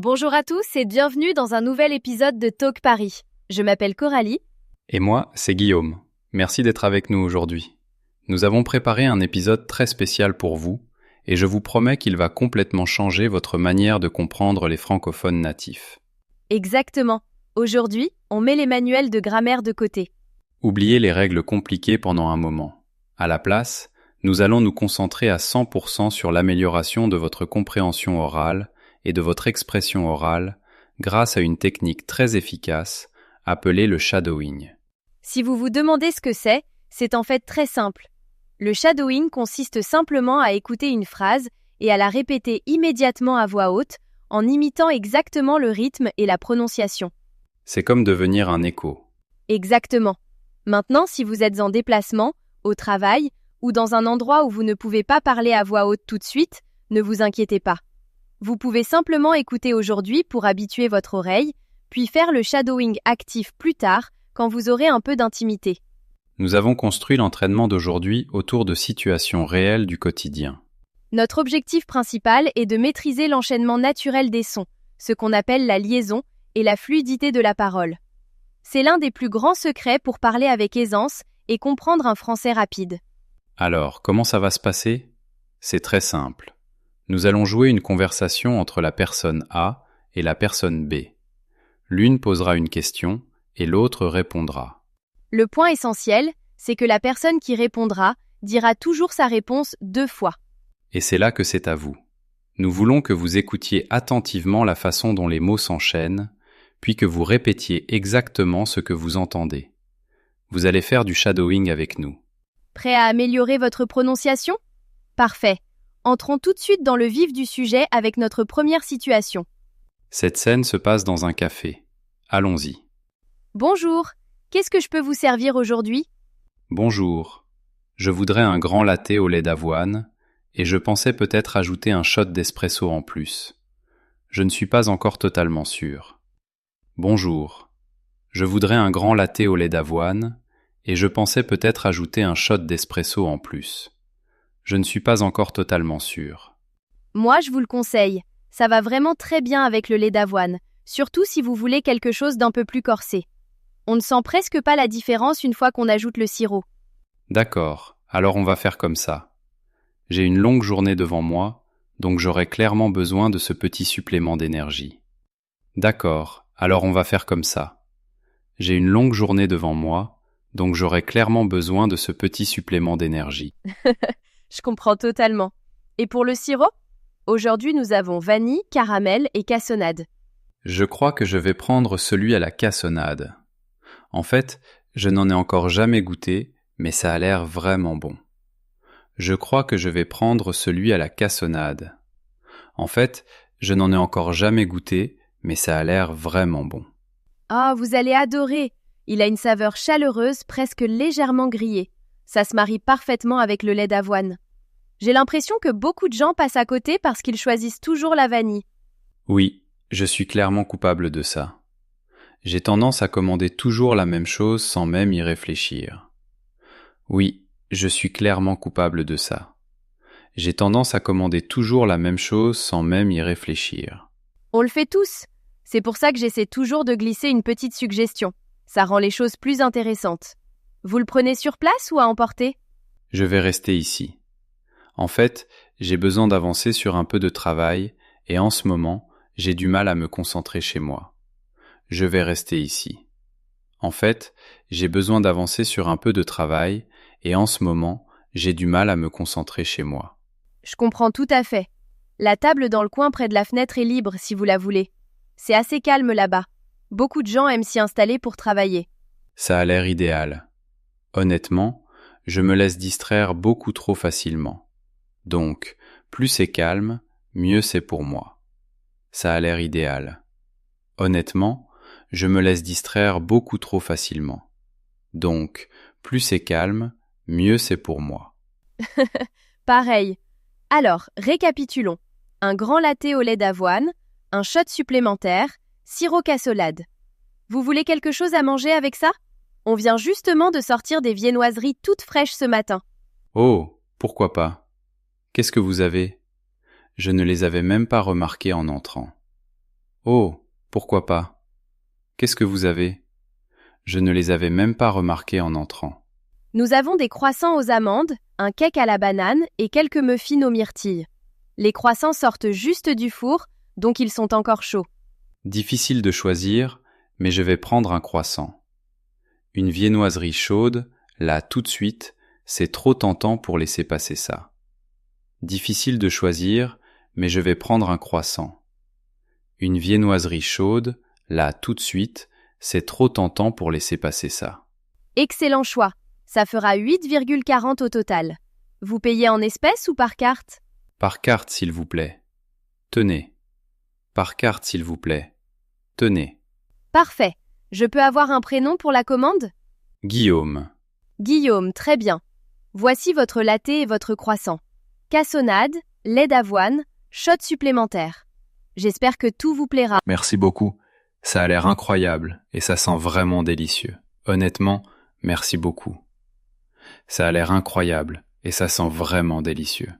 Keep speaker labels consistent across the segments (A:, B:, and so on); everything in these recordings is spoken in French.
A: Bonjour à tous et bienvenue dans un nouvel épisode de Talk Paris. Je m'appelle Coralie.
B: Et moi, c'est Guillaume. Merci d'être avec nous aujourd'hui. Nous avons préparé un épisode très spécial pour vous, et je vous promets qu'il va complètement changer votre manière de comprendre les francophones natifs.
A: Exactement. Aujourd'hui, on met les manuels de grammaire de côté.
B: Oubliez les règles compliquées pendant un moment. À la place, nous allons nous concentrer à 100% sur l'amélioration de votre compréhension orale et de votre expression orale grâce à une technique très efficace appelée le shadowing.
A: Si vous vous demandez ce que c'est en fait très simple. Le shadowing consiste simplement à écouter une phrase et à la répéter immédiatement à voix haute en imitant exactement le rythme et la prononciation.
B: C'est comme devenir un écho.
A: Exactement. Maintenant, si vous êtes en déplacement, au travail ou dans un endroit où vous ne pouvez pas parler à voix haute tout de suite, ne vous inquiétez pas. Vous pouvez simplement écouter aujourd'hui pour habituer votre oreille, puis faire le shadowing actif plus tard quand vous aurez un peu d'intimité.
B: Nous avons construit l'entraînement d'aujourd'hui autour de situations réelles du quotidien.
A: Notre objectif principal est de maîtriser l'enchaînement naturel des sons, ce qu'on appelle la liaison et la fluidité de la parole. C'est l'un des plus grands secrets pour parler avec aisance et comprendre un français rapide.
B: Alors, comment ça va se passer ? C'est très simple. Nous allons jouer une conversation entre la personne A et la personne B. L'une posera une question et l'autre répondra.
A: Le point essentiel, c'est que la personne qui répondra dira toujours sa réponse 2 fois.
B: Et c'est là que c'est à vous. Nous voulons que vous écoutiez attentivement la façon dont les mots s'enchaînent, puis que vous répétiez exactement ce que vous entendez. Vous allez faire du shadowing avec nous.
A: Prêt à améliorer votre prononciation ? Parfait. Entrons tout de suite dans le vif du sujet avec notre première situation.
B: Cette scène se passe dans un café. Allons-y.
A: Bonjour, qu'est-ce que je peux vous servir aujourd'hui ?
B: Bonjour. Je voudrais un grand latte au lait d'avoine et je pensais peut-être ajouter un shot d'espresso en plus. Je ne suis pas encore totalement sûr. Bonjour. Je voudrais un grand latte au lait d'avoine et je pensais peut-être ajouter un shot d'espresso en plus. Je ne suis pas encore totalement sûr.
A: Moi, je vous le conseille. Ça va vraiment très bien avec le lait d'avoine, surtout si vous voulez quelque chose d'un peu plus corsé. On ne sent presque pas la différence une fois qu'on ajoute le sirop.
B: D'accord, alors on va faire comme ça. J'ai une longue journée devant moi, donc j'aurai clairement besoin de ce petit supplément d'énergie. D'accord, alors on va faire comme ça. J'ai une longue journée devant moi, donc j'aurai clairement besoin de ce petit supplément d'énergie.
A: Je comprends totalement. Et pour le sirop ? Aujourd'hui, nous avons vanille, caramel et cassonade.
B: Je crois que je vais prendre celui à la cassonade. En fait, je n'en ai encore jamais goûté, mais ça a l'air vraiment bon. Je crois que je vais prendre celui à la cassonade. En fait, je n'en ai encore jamais goûté, mais ça a l'air vraiment bon.
A: Ah, vous allez adorer. Il a une saveur chaleureuse, presque légèrement grillée. Ça se marie parfaitement avec le lait d'avoine. J'ai l'impression que beaucoup de gens passent à côté parce qu'ils choisissent toujours la vanille.
B: Oui, je suis clairement coupable de ça. J'ai tendance à commander toujours la même chose sans même y réfléchir. Oui, je suis clairement coupable de ça. J'ai tendance à commander toujours la même chose sans même y réfléchir.
A: On le fait tous. C'est pour ça que j'essaie toujours de glisser une petite suggestion. Ça rend les choses plus intéressantes. Vous le prenez sur place ou à emporter ?
B: Je vais rester ici. En fait, j'ai besoin d'avancer sur un peu de travail et en ce moment, j'ai du mal à me concentrer chez moi. Je vais rester ici. En fait, j'ai besoin d'avancer sur un peu de travail et en ce moment, j'ai du mal à me concentrer chez moi.
A: Je comprends tout à fait. La table dans le coin près de la fenêtre est libre si vous la voulez. C'est assez calme là-bas. Beaucoup de gens aiment s'y installer pour travailler.
B: Ça a l'air idéal. Honnêtement, je me laisse distraire beaucoup trop facilement. Donc, plus c'est calme, mieux c'est pour moi. Ça a l'air idéal. Honnêtement, je me laisse distraire beaucoup trop facilement. Donc, plus c'est calme, mieux c'est pour moi.
A: Pareil. Alors, récapitulons. Un grand latte au lait d'avoine, un shot supplémentaire, sirop cassonade. Vous voulez quelque chose à manger avec ça ? On vient justement de sortir des viennoiseries toutes fraîches ce matin.
B: Oh, pourquoi pas ? Qu'est-ce que vous avez ? Je ne les avais même pas remarquées en entrant. Oh, pourquoi pas? Qu'est-ce que vous avez? Je ne les avais même pas remarqués en entrant.
A: Nous avons des croissants aux amandes, un cake à la banane et quelques muffins aux myrtilles. Les croissants sortent juste du four, donc ils sont encore chauds.
B: Difficile de choisir, mais je vais prendre un croissant. Une viennoiserie chaude, là tout de suite, c'est trop tentant pour laisser passer ça. Difficile de choisir, mais je vais prendre un croissant. Une viennoiserie chaude, là tout de suite, c'est trop tentant pour laisser passer ça.
A: Excellent choix. Ça fera 8,40 au total. Vous payez en espèces ou par carte?
B: Par carte, s'il vous plaît. Tenez. Par carte, s'il vous plaît. Tenez.
A: Parfait. Je peux avoir un prénom pour la commande?
B: Guillaume.
A: Guillaume, très bien. Voici votre latte et votre croissant. Cassonade, lait d'avoine, shot supplémentaire. J'espère que tout vous plaira.
B: Merci beaucoup. Ça a l'air incroyable et ça sent vraiment délicieux. Honnêtement, merci beaucoup. Ça a l'air incroyable et ça sent vraiment délicieux.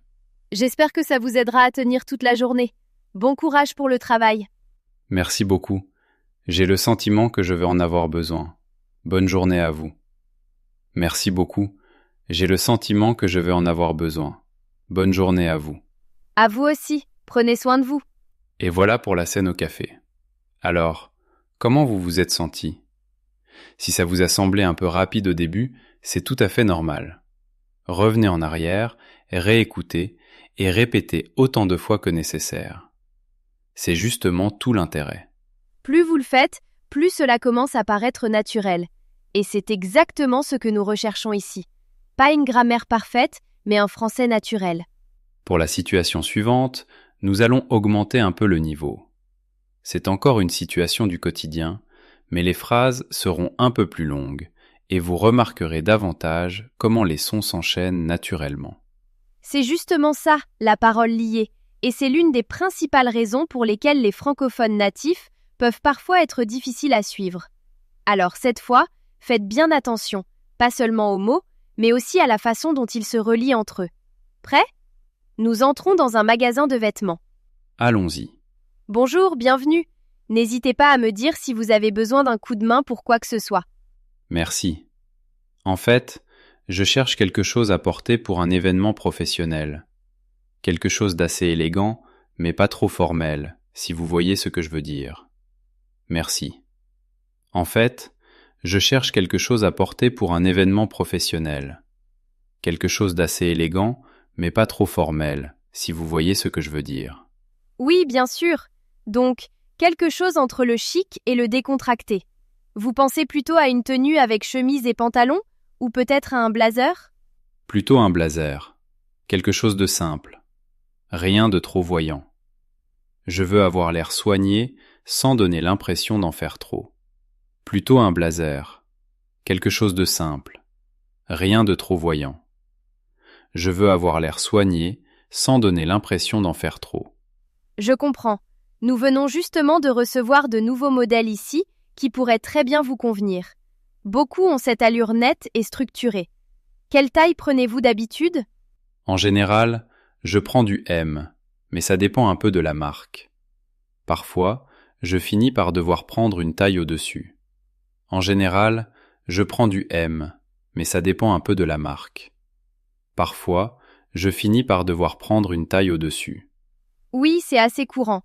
A: J'espère que ça vous aidera à tenir toute la journée. Bon courage pour le travail.
B: Merci beaucoup. J'ai le sentiment que je vais en avoir besoin. Bonne journée à vous. Merci beaucoup. J'ai le sentiment que je vais en avoir besoin. Bonne journée à vous.
A: À vous aussi. Prenez soin de vous.
B: Et voilà pour la scène au café. Alors, comment vous vous êtes senti? Si ça vous a semblé un peu rapide au début, c'est tout à fait normal. Revenez en arrière, réécoutez et répétez autant de fois que nécessaire. C'est justement tout l'intérêt.
A: Plus vous le faites, plus cela commence à paraître naturel. Et c'est exactement ce que nous recherchons ici. Pas une grammaire parfaite, mais un français naturel.
B: Pour la situation suivante, nous allons augmenter un peu le niveau. C'est encore une situation du quotidien, mais les phrases seront un peu plus longues et vous remarquerez davantage comment les sons s'enchaînent naturellement.
A: C'est justement ça, la parole liée, et c'est l'une des principales raisons pour lesquelles les francophones natifs peuvent parfois être difficiles à suivre. Alors cette fois, faites bien attention, pas seulement aux mots, mais aussi à la façon dont ils se relient entre eux. Prêts? Nous entrons dans un magasin de vêtements.
B: Allons-y.
A: Bonjour, bienvenue. N'hésitez pas à me dire si vous avez besoin d'un coup de main pour quoi que ce soit.
B: Merci. En fait, je cherche quelque chose à porter pour un événement professionnel. Quelque chose d'assez élégant, mais pas trop formel, si vous voyez ce que je veux dire. Merci. En fait, je cherche quelque chose à porter pour un événement professionnel. Quelque chose d'assez élégant, mais pas trop formel, si vous voyez ce que je veux dire.
A: Oui, bien sûr. Donc, quelque chose entre le chic et le décontracté. Vous pensez plutôt à une tenue avec chemise et pantalon, ou peut-être à un blazer?
B: Plutôt un blazer. Quelque chose de simple. Rien de trop voyant. Je veux avoir l'air soigné sans donner l'impression d'en faire trop. Plutôt un blazer. Quelque chose de simple. Rien de trop voyant. Je veux avoir l'air soigné sans donner l'impression d'en faire trop.
A: Je comprends. Nous venons justement de recevoir de nouveaux modèles ici qui pourraient très bien vous convenir. Beaucoup ont cette allure nette et structurée. Quelle taille prenez-vous d'habitude?
B: En général, je prends du M, mais ça dépend un peu de la marque. Parfois, je finis par devoir prendre une taille au-dessus. En général, je prends du M, mais ça dépend un peu de la marque. Parfois, je finis par devoir prendre une taille au-dessus.
A: Oui, c'est assez courant.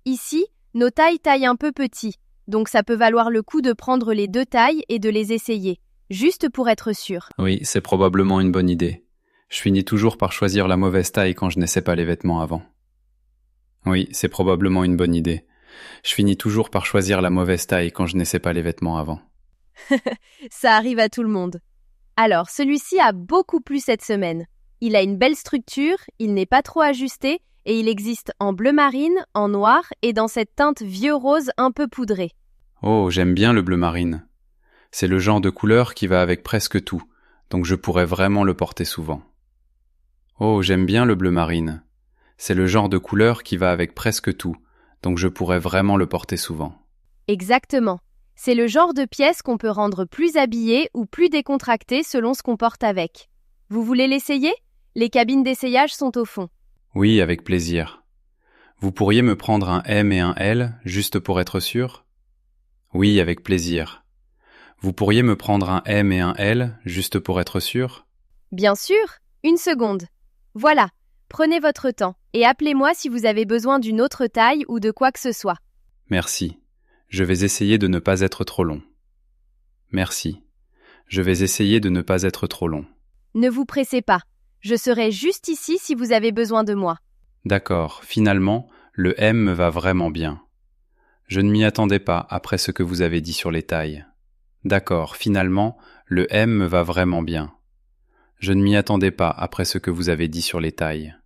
A: Ici, nos taillent un peu petit, donc ça peut valoir le coup de prendre les deux tailles et de les essayer, juste pour être sûr.
B: Oui, c'est probablement une bonne idée. Je finis toujours par choisir la mauvaise taille quand je n'essaie pas les vêtements avant. Oui, c'est probablement une bonne idée. Je finis toujours par choisir la mauvaise taille quand je n'essaie pas les vêtements avant.
A: Ça arrive à tout le monde. Alors, celui-ci a beaucoup plu cette semaine. Il a une belle structure, il n'est pas trop ajusté et il existe en bleu marine, en noir et dans cette teinte vieux rose un peu poudrée.
B: Oh, j'aime bien le bleu marine. C'est le genre de couleur qui va avec presque tout, donc je pourrais vraiment le porter souvent. Oh, j'aime bien le bleu marine. C'est le genre de couleur qui va avec presque tout, donc je pourrais vraiment le porter souvent.
A: Exactement. C'est le genre de pièce qu'on peut rendre plus habillée ou plus décontractée selon ce qu'on porte avec. Vous voulez l'essayer? Les cabines d'essayage sont au fond.
B: Oui, avec plaisir. Vous pourriez me prendre un M et un L, juste pour être sûr? Oui, avec plaisir. Vous pourriez me prendre un M et un L, juste pour être sûr?
A: Bien sûr, une seconde. Voilà, prenez votre temps et appelez-moi si vous avez besoin d'une autre taille ou de quoi que ce soit.
B: Merci. Je vais essayer de ne pas être trop long. Merci. Je vais essayer de ne pas être trop long.
A: Ne vous pressez pas. Je serai juste ici si vous avez besoin de moi.
B: D'accord, finalement, le M me va vraiment bien. Je ne m'y attendais pas après ce que vous avez dit sur les tailles. D'accord, finalement, le M me va vraiment bien. Je ne m'y attendais pas après ce que vous avez dit sur les tailles.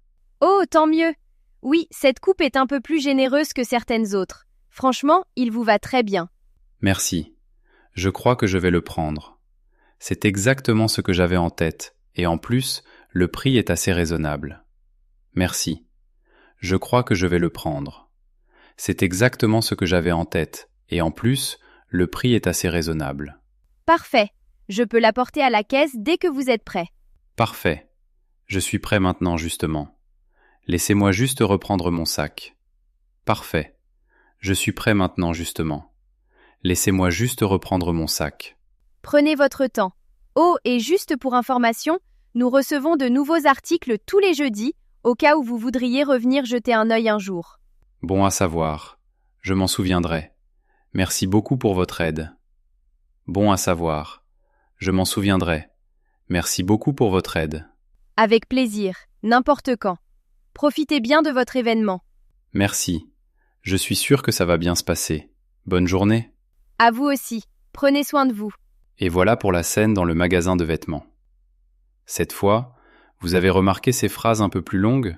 A: Oh, tant mieux. Oui, cette coupe est un peu plus généreuse que certaines autres. Franchement, il vous va très bien.
B: Merci. Je crois que je vais le prendre. C'est exactement ce que j'avais en tête, et en plus, le prix est assez raisonnable. Merci. Je crois que je vais le prendre. C'est exactement ce que j'avais en tête, et en plus, le prix est assez raisonnable.
A: Parfait. Je peux l'apporter à la caisse dès que vous êtes prêt.
B: Parfait. Je suis prêt maintenant, justement. Laissez-moi juste reprendre mon sac. Parfait. Je suis prêt maintenant, justement. Laissez-moi juste reprendre mon sac.
A: Prenez votre temps. Oh, et juste pour information, nous recevons de nouveaux articles tous les jeudis, au cas où vous voudriez revenir jeter un œil un jour.
B: Bon à savoir. Je m'en souviendrai. Merci beaucoup pour votre aide. Bon à savoir. Je m'en souviendrai. Merci beaucoup pour votre aide.
A: Avec plaisir, n'importe quand. Profitez bien de votre événement.
B: Merci. Je suis sûr que ça va bien se passer. Bonne journée.
A: À vous aussi. Prenez soin de vous.
B: Et voilà pour la scène dans le magasin de vêtements. Cette fois, vous avez remarqué ces phrases un peu plus longues?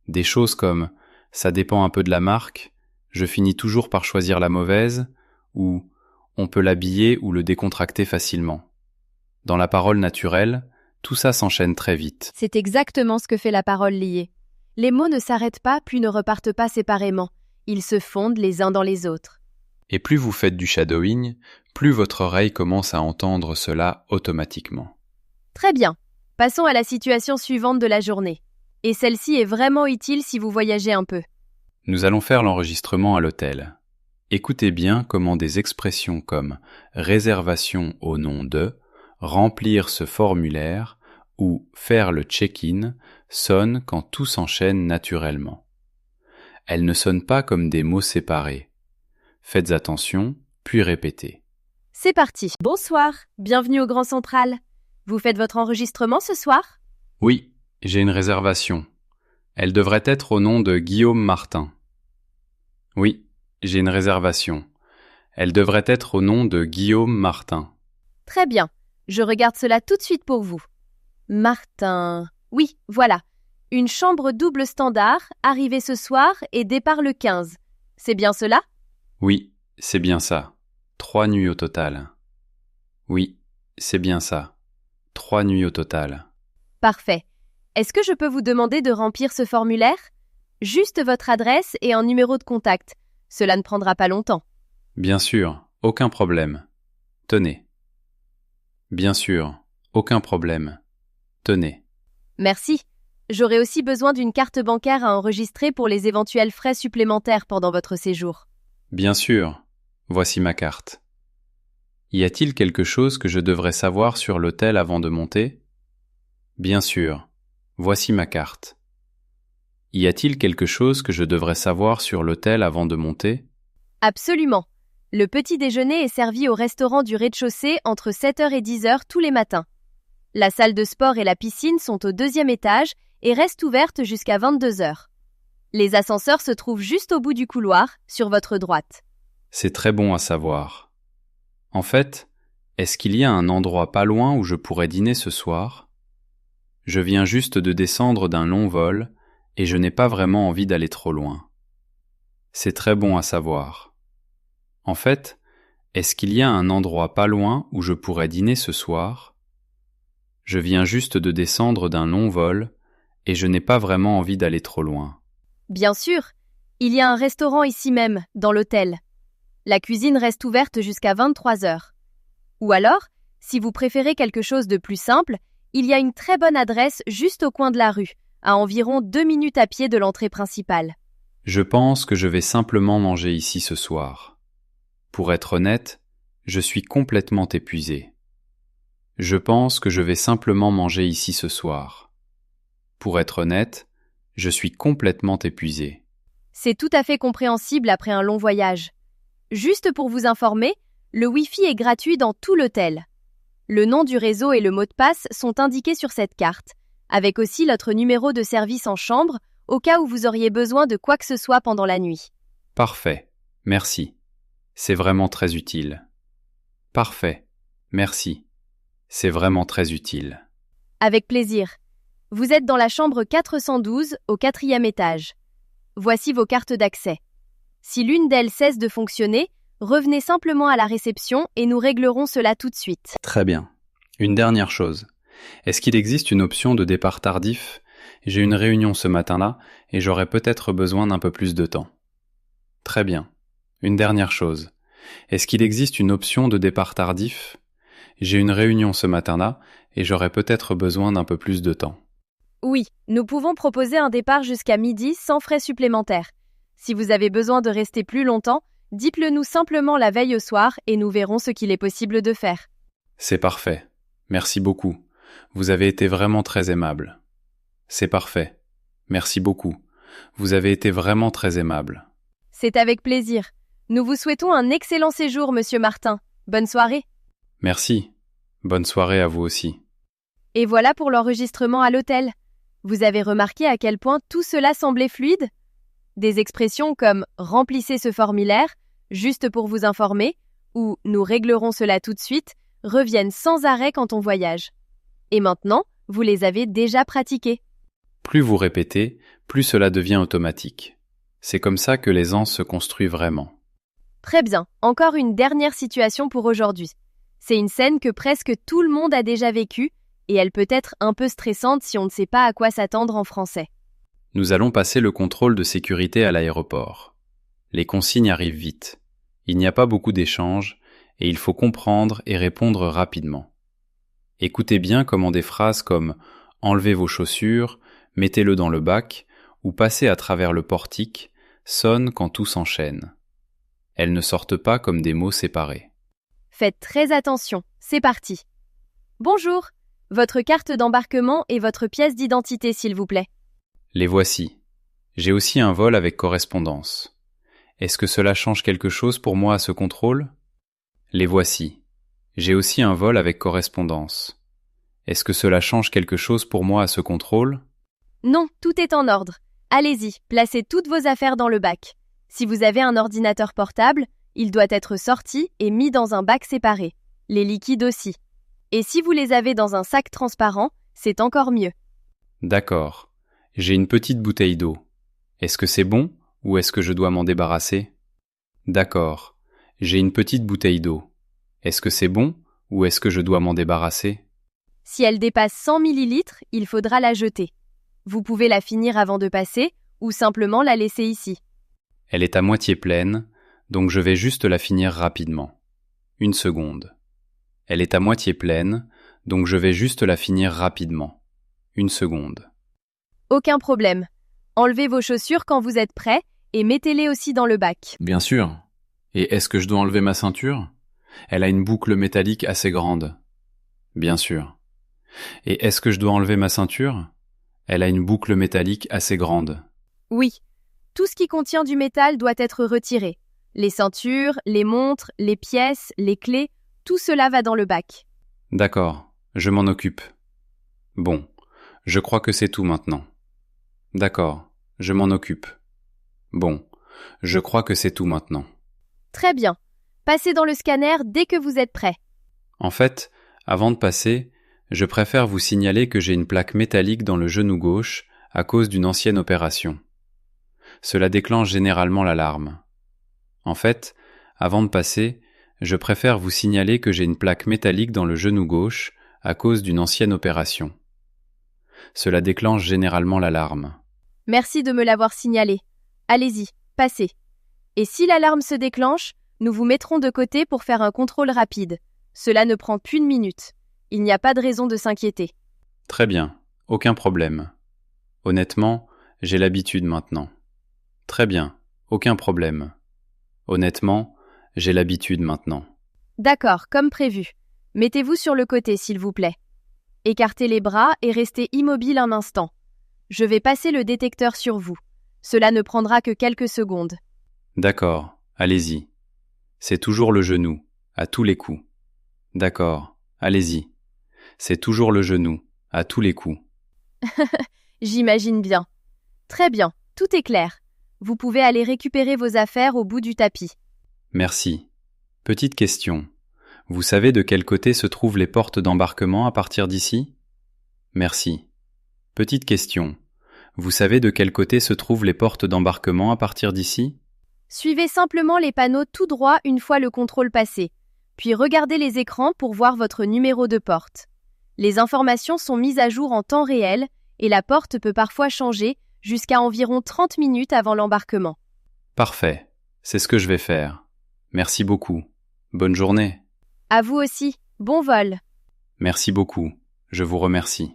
B: Des choses comme « ça dépend un peu de la marque »,« je finis toujours par choisir la mauvaise » ou « on peut l'habiller ou le décontracter facilement ». Dans la parole naturelle, tout ça s'enchaîne très vite.
A: C'est exactement ce que fait la parole liée. Les mots ne s'arrêtent pas puis ne repartent pas séparément. Ils se fondent les uns dans les autres.
B: Et plus vous faites du shadowing, plus votre oreille commence à entendre cela automatiquement.
A: Très bien. Passons à la situation suivante de la journée. Et celle-ci est vraiment utile si vous voyagez un peu.
B: Nous allons faire l'enregistrement à l'hôtel. Écoutez bien comment des expressions comme « réservation au nom de »,« remplir ce formulaire » ou « faire le check-in » sonnent quand tout s'enchaîne naturellement. Elles ne sonnent pas comme des mots séparés. Faites attention, puis répétez.
A: C'est parti. Bonsoir, bienvenue au Grand Central. Vous faites votre enregistrement ce soir?
B: Oui, j'ai une réservation. Elle devrait être au nom de Guillaume Martin. Oui, j'ai une réservation. Elle devrait être au nom de Guillaume Martin.
A: Très bien, je regarde cela tout de suite pour vous. Martin. Oui, voilà. Une chambre double standard, arrivée ce soir et départ le 15. C'est bien cela?
B: Oui, c'est bien ça. 3 nuits au total. Oui, c'est bien ça. 3 nuits au total.
A: Parfait. Est-ce que je peux vous demander de remplir ce formulaire? Juste votre adresse et un numéro de contact. Cela ne prendra pas longtemps.
B: Bien sûr, aucun problème. Tenez. Bien sûr, aucun problème. Tenez.
A: Merci. J'aurai aussi besoin d'une carte bancaire à enregistrer pour les éventuels frais supplémentaires pendant votre séjour.
B: Bien sûr, voici ma carte. Y a-t-il quelque chose que je devrais savoir sur l'hôtel avant de monter? Bien sûr, voici ma carte. Y a-t-il quelque chose que je devrais savoir sur l'hôtel avant de monter?
A: Absolument. Le petit déjeuner est servi au restaurant du rez-de-chaussée entre 7h et 10h tous les matins. La salle de sport et la piscine sont au 2e étage et restent ouvertes jusqu'à 22h. Les ascenseurs se trouvent juste au bout du couloir, sur votre droite.
B: C'est très bon à savoir. En fait, est-ce qu'il y a un endroit pas loin où je pourrais dîner ce soir? Je viens juste de descendre d'un long vol et je n'ai pas vraiment envie d'aller trop loin. C'est très bon à savoir. En fait, est-ce qu'il y a un endroit pas loin où je pourrais dîner ce soir? Je viens juste de descendre d'un long vol et je n'ai pas vraiment envie d'aller trop loin.
A: Bien sûr, il y a un restaurant ici même, dans l'hôtel. La cuisine reste ouverte jusqu'à 23h. Ou alors, si vous préférez quelque chose de plus simple, il y a une très bonne adresse juste au coin de la rue, à environ 2 minutes à pied de l'entrée principale.
B: Je pense que je vais simplement manger ici ce soir. Pour être honnête, je suis complètement épuisé. Je pense que je vais simplement manger ici ce soir. Pour être honnête, je suis complètement épuisé.
A: C'est tout à fait compréhensible après un long voyage. Juste pour vous informer, le Wi-Fi est gratuit dans tout l'hôtel. Le nom du réseau et le mot de passe sont indiqués sur cette carte, avec aussi notre numéro de service en chambre au cas où vous auriez besoin de quoi que ce soit pendant la nuit.
B: Parfait, merci. C'est vraiment très utile. Parfait, merci. C'est vraiment très utile.
A: Avec plaisir. Vous êtes dans la chambre 412 au 4e étage. Voici vos cartes d'accès. Si l'une d'elles cesse de fonctionner, revenez simplement à la réception et nous réglerons cela tout de suite.
B: Très bien. Une dernière chose. Est-ce qu'il existe une option de départ tardif ? J'ai une réunion ce matin-là et j'aurais peut-être besoin d'un peu plus de temps. Très bien. Une dernière chose. Est-ce qu'il existe une option de départ tardif ? J'ai une réunion ce matin-là et j'aurais peut-être besoin d'un peu plus de temps.
A: Oui, nous pouvons proposer un départ jusqu'à midi sans frais supplémentaires. Si vous avez besoin de rester plus longtemps, dites-le nous simplement la veille au soir et nous verrons ce qu'il est possible de faire.
B: C'est parfait. Merci beaucoup. Vous avez été vraiment très aimable. C'est parfait. Merci beaucoup. Vous avez été vraiment très aimable.
A: C'est avec plaisir. Nous vous souhaitons un excellent séjour, Monsieur Martin. Bonne soirée.
B: Merci. Bonne soirée à vous aussi.
A: Et voilà pour l'enregistrement à l'hôtel. Vous avez remarqué à quel point tout cela semblait fluide ? Des expressions comme « remplissez ce formulaire », juste pour vous informer, ou « nous réglerons cela tout de suite » reviennent sans arrêt quand on voyage. Et maintenant, vous les avez déjà pratiquées.
B: Plus vous répétez, plus cela devient automatique. C'est comme ça que l'aisance se construit vraiment.
A: Très bien, encore une dernière situation pour aujourd'hui. C'est une scène que presque tout le monde a déjà vécue, et elle peut être un peu stressante si on ne sait pas à quoi s'attendre en français.
B: Nous allons passer le contrôle de sécurité à l'aéroport. Les consignes arrivent vite. Il n'y a pas beaucoup d'échanges, et il faut comprendre et répondre rapidement. Écoutez bien comment des phrases comme « enlevez vos chaussures »,« mettez-le dans le bac » ou « passez à travers le portique » sonnent quand tout s'enchaîne. Elles ne sortent pas comme des mots séparés.
A: Faites très attention, c'est parti. Bonjour, votre carte d'embarquement et votre pièce d'identité s'il vous plaît.
B: Les voici. J'ai aussi un vol avec correspondance. Est-ce que cela change quelque chose pour moi à ce contrôle ? Les voici. J'ai aussi un vol avec correspondance. Est-ce que cela change quelque chose pour moi à ce contrôle ?
A: Non, tout est en ordre. Allez-y, placez toutes vos affaires dans le bac. Si vous avez un ordinateur portable, il doit être sorti et mis dans un bac séparé. Les liquides aussi. Et si vous les avez dans un sac transparent, c'est encore mieux.
B: D'accord. J'ai une petite bouteille d'eau. Est-ce que c'est bon ou est-ce que je dois m'en débarrasser ? D'accord. J'ai une petite bouteille d'eau. Est-ce que c'est bon ou est-ce que je dois m'en débarrasser ?
A: Si elle dépasse 100 ml, il faudra la jeter. Vous pouvez la finir avant de passer ou simplement la laisser ici.
B: Elle est à moitié pleine, donc je vais juste la finir rapidement. 1 seconde. Elle est à moitié pleine, donc je vais juste la finir rapidement. 1 seconde.
A: Aucun problème. Enlevez vos chaussures quand vous êtes prêt et mettez-les aussi dans le bac.
B: Bien sûr. Et est-ce que je dois enlever ma ceinture ? Elle a une boucle métallique assez grande. Bien sûr. Et est-ce que je dois enlever ma ceinture ? Elle a une boucle métallique assez grande.
A: Oui. Tout ce qui contient du métal doit être retiré. Les ceintures, les montres, les pièces, les clés, tout cela va dans le bac.
B: D'accord, je m'en occupe. Bon, je crois que c'est tout maintenant. D'accord, je m'en occupe. Bon, je crois que c'est tout maintenant.
A: Très bien. Passez dans le scanner dès que vous êtes prêt.
B: En fait, avant de passer, je préfère vous signaler que j'ai une plaque métallique dans le genou gauche à cause d'une ancienne opération. Cela déclenche généralement l'alarme. En fait, avant de passer, je préfère vous signaler que j'ai une plaque métallique dans le genou gauche à cause d'une ancienne opération. Cela déclenche généralement l'alarme.
A: Merci de me l'avoir signalé. Allez-y, passez. Et si l'alarme se déclenche, nous vous mettrons de côté pour faire un contrôle rapide. Cela ne prend qu'une minute. Il n'y a pas de raison de s'inquiéter.
B: Très bien, aucun problème. Honnêtement, j'ai l'habitude maintenant. Très bien, aucun problème. Honnêtement, j'ai l'habitude maintenant.
A: D'accord, comme prévu. Mettez-vous sur le côté, s'il vous plaît. Écartez les bras et restez immobile un instant. Je vais passer le détecteur sur vous. Cela ne prendra que quelques secondes.
B: D'accord, allez-y. C'est toujours le genou, à tous les coups. D'accord, allez-y. C'est toujours le genou, à tous les coups.
A: J'imagine bien. Très bien, tout est clair. Vous pouvez aller récupérer vos affaires au bout du tapis.
B: Merci. Petite question. Vous savez de quel côté se trouvent les portes d'embarquement à partir d'ici? Merci. Petite question. Vous savez de quel côté se trouvent les portes d'embarquement à partir d'ici?
A: Suivez simplement les panneaux tout droit une fois le contrôle passé, puis regardez les écrans pour voir votre numéro de porte. Les informations sont mises à jour en temps réel et la porte peut parfois changer jusqu'à environ 30 minutes avant l'embarquement.
B: Parfait. C'est ce que je vais faire. Merci beaucoup. Bonne journée.
A: À vous aussi, bon vol.
B: Merci beaucoup. Je vous remercie.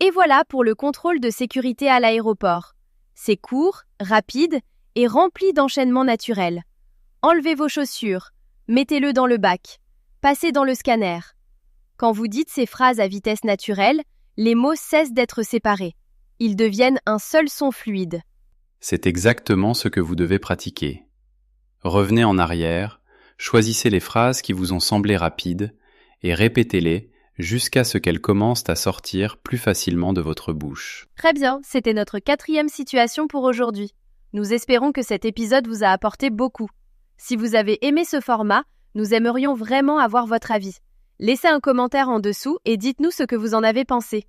A: Et voilà pour le contrôle de sécurité à l'aéroport. C'est court, rapide et rempli d'enchaînements naturels. Enlevez vos chaussures, mettez-le dans le bac, passez dans le scanner. Quand vous dites ces phrases à vitesse naturelle, les mots cessent d'être séparés. Ils deviennent un seul son fluide.
B: C'est exactement ce que vous devez pratiquer. Revenez en arrière, choisissez les phrases qui vous ont semblé rapides et répétez-les jusqu'à ce qu'elles commencent à sortir plus facilement de votre bouche.
A: Très bien, c'était notre 4e situation pour aujourd'hui. Nous espérons que cet épisode vous a apporté beaucoup. Si vous avez aimé ce format, nous aimerions vraiment avoir votre avis. Laissez un commentaire en dessous et dites-nous ce que vous en avez pensé.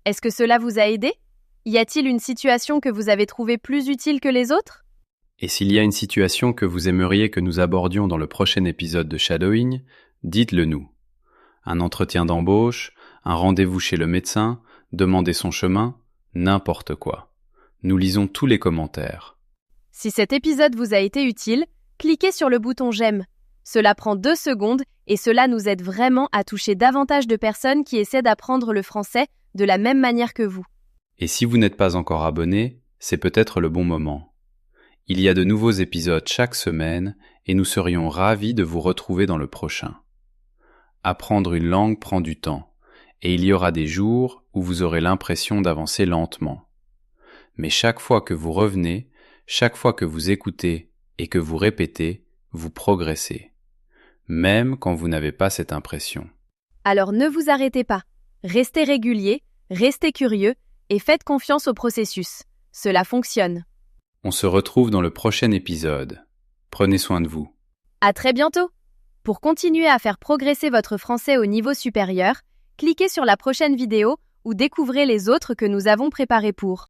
A: Est-ce que cela vous a aidé? Y a-t-il une situation que vous avez trouvée plus utile que les autres?
B: Et s'il y a une situation que vous aimeriez que nous abordions dans le prochain épisode de Shadowing, dites-le nous. Un entretien d'embauche, un rendez-vous chez le médecin, demander son chemin, n'importe quoi. Nous lisons tous les commentaires.
A: Si cet épisode vous a été utile, cliquez sur le bouton j'aime. Cela prend 2 secondes et cela nous aide vraiment à toucher davantage de personnes qui essaient d'apprendre le français de la même manière que vous.
B: Et si vous n'êtes pas encore abonné, c'est peut-être le bon moment. Il y a de nouveaux épisodes chaque semaine et nous serions ravis de vous retrouver dans le prochain. Apprendre une langue prend du temps et il y aura des jours où vous aurez l'impression d'avancer lentement. Mais chaque fois que vous revenez, chaque fois que vous écoutez et que vous répétez, vous progressez. Même quand vous n'avez pas cette impression.
A: Alors ne vous arrêtez pas. Restez régulier, restez curieux et faites confiance au processus. Cela fonctionne.
B: On se retrouve dans le prochain épisode. Prenez soin de vous.
A: À très bientôt. Pour continuer à faire progresser votre français au niveau supérieur, cliquez sur la prochaine vidéo ou découvrez les autres que nous avons préparées pour.